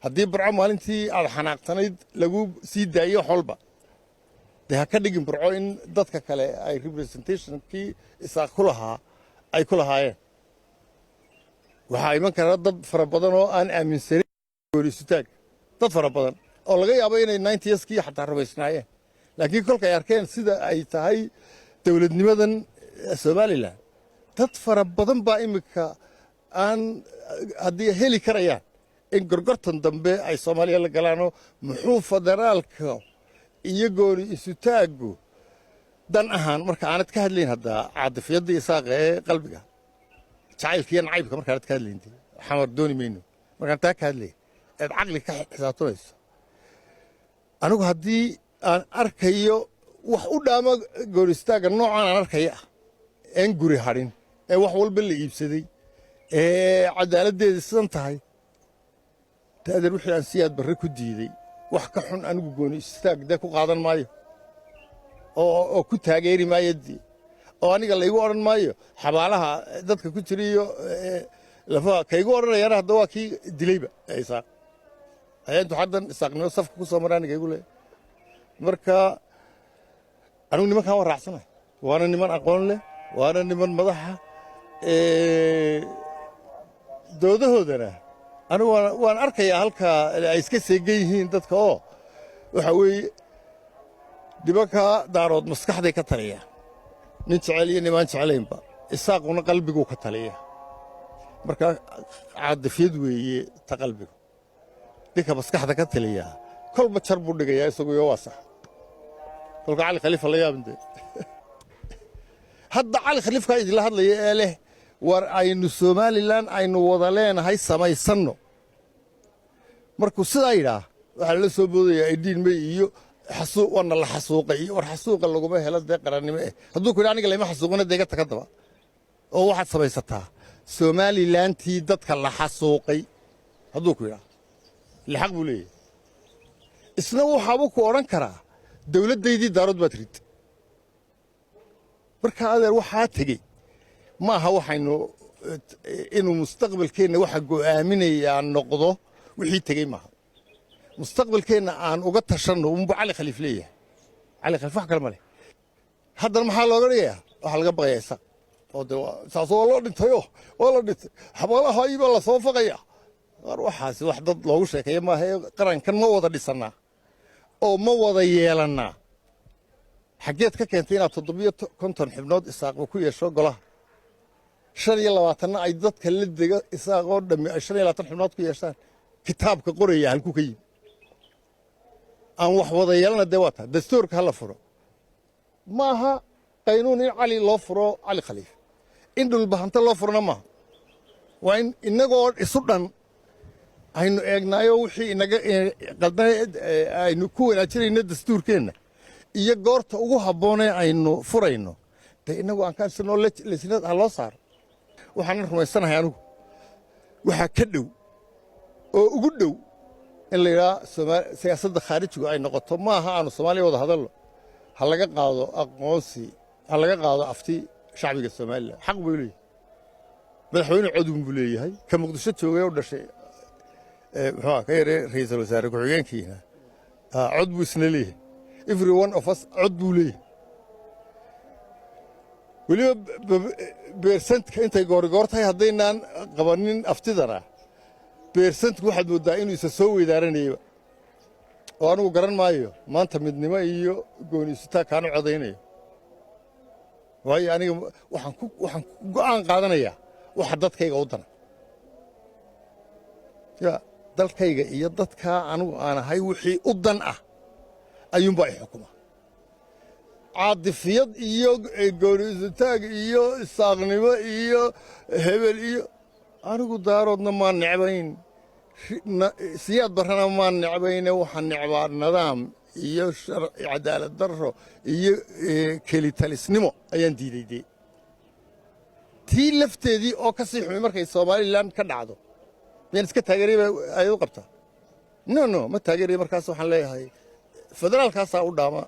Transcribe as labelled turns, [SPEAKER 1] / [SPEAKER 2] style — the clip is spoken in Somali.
[SPEAKER 1] haddii burco maalintii aad xanaaqsanayd lagu sii daayo xolba dee ha ka dhigin burco in dadka kale ay representationkii isaaq ku lahaa ay ku lahaayeen waxaa iman kara dad fara badan oo aan aaminsanayn goonisutaag dad fara badan oo laga yaabo inay 90skii xataa rumaysnaayeen laakiin kolka ay arkeen sida ay tahay dowladnimadan Soomaaliland dad fara badan baa imika aan haddii heli karayaan in gorgortan dambe ay Soomaaliya la galaano muxuu federaalka iyo gooni isutaagu dan ahaan marka aanad ka hadlayn hadda caadifyada isaaq ee qalbiga jacaylkiiyo nacaybka marka aanad ka hadlayn xamar dooni mayno markaan taa ka hadlay eed caqli ka xisaabtanayso anigu haddii aan arkayo wax u dhaama gooni isutaaga noocan aan arkaya een guri harin ee wax walba la iibsaday ee cadaaladdeeda sidan tahay taadan wixii aan siyaad barre ku diiday wax ka xun anigu gooni istaag dee ku qaadan maayo oo ku taageeri maayo dii oo aniga laygu odhan maayo xabaalaha dadka ku jira iyo lafaha kaygu odhanayana hadda waa kii dilayba isaaq ayeentu haddan isaaqnimo safka ku soo maraa aniga igu leeyahay marka anigu nimankaan waan raacsanahay waana niman aqoon leh waana niman madaxa doodahoodana anigu waan arkayaa halka ay iska seegan yihiin dadka oo waxa weeye nimanka daarood maskaxday ka taliya nin jecel iyo nimaan jecelaynba isaaquna qalbiguu ka taliya marka caadifyad weeye ta qalbigu ninka maskaxda ka taliya kolba jar buu dhigayaa isaguyo waa sax kolka cali khaliifa la yaabinte hadda cali khaliifka idinla hadlaya ee leh war aynu Somaliland aynu wada leenahay samaysanno markuu sidaa yidhaa waxaa la soo boodaya idin may iyo xasuuq wana la xasuuqay war xasuuqa laguma helo dee qarannimo hadduu ku yidhaa aniga lama xasuuqina deega taga daba oo waxaad samaysataa Somalilandtii dadka la xasuuqay hadduu ku yidhaa lixaq buu leeyahay isna waxaabuu ku odhan karaa dowladdaydii daarood baad rid marka adeer waxaa tegey ma aha waxaynu inuu mustaqbalkeenna waxa go'aaminayaa noqdo wixii tegey maaha mustaqbalkeenna aan uga tashanno unbu cali khaliif leeyahay cali khaliif wax kale ma leh haddana maxaa looga dhigayaa waxaa laga baqayaa isaaq oo de saas oo loo dhintayoo waa la dhintay xabaalaha ibaa la soo faqaya war waxaasi wax dad loogu sheekeeya maaha qarankan ma wada dhisannaa oo ma wada yeelannaa xaggeed ka keentay inaad 750 xubnood isaaqba ku yeesho golaha 25 ay dadka la dega isaaqoo dhammi 25 xubnood ku yeeshaan kitaabka qoraya halku ka yimi aan wax wada yeelana dee waa taa dastuurka hala furo maaha qaynuun in cali loo furo cali khaliif in dhulbahanta loo furona maaha waa in innagoo isu dhan aynu eegnaayo wixii inaga qaldan aynu ku wanaajinayno dastuurkeenna iyo goorta ugu habboonee aynu furayno dee innagu aan ka ansano lesinad ha loo saaro waxaanan rumaysanahay anigu waxaa ka dhow oo ugu dhow in la yidhaha siyaasadda khaarijigu ay noqoto ma aha aanu Soomaaliya wada hadalno ha laga qaado aqoonsi ha laga qaado afti shacbiga Soomaaliland xaq buu leeyahay madaxweyne codun buu leeyahay ka muqdisho joogay oo dhashay muxuu ka yaray ra'iisul wasaare ku-xigeenkiina cod buu isna leeyahay every one of us cod buu leeyahay weliba beersantka intay goorgoortahay haddaynaan qabanin aftidana beersantku waxaad mooddaa inuu isa soo weydaaranayaba oo anigu garan maayo maanta midnimo iyo gooni isutaag kaanu codaynayo waayo aniga waxaan ku go'aan qaadanayaa waxa dadkayga u dana ya dalkayga iyo dadkaa anigu aan ahay wixii u dan ah ayuunbaa i xukuma caadifiyad iyo gooni isutaag iyo isaaqnimo iyo hebel iyo anigu daaroodna maan necbayn siyaad barrana maan necbayne waxaan necbaa nidaam iyo sharci cadaalad darro iyo kelitalisnimo ayaan diiday dee tii lafteedii oo ka sii xumay markay Somaliland ka dhacdo miyaan iska taageeraya ay u qabtaa no ma taageeraya markaas waxaan leeyahay federaalkaasaa u dhaama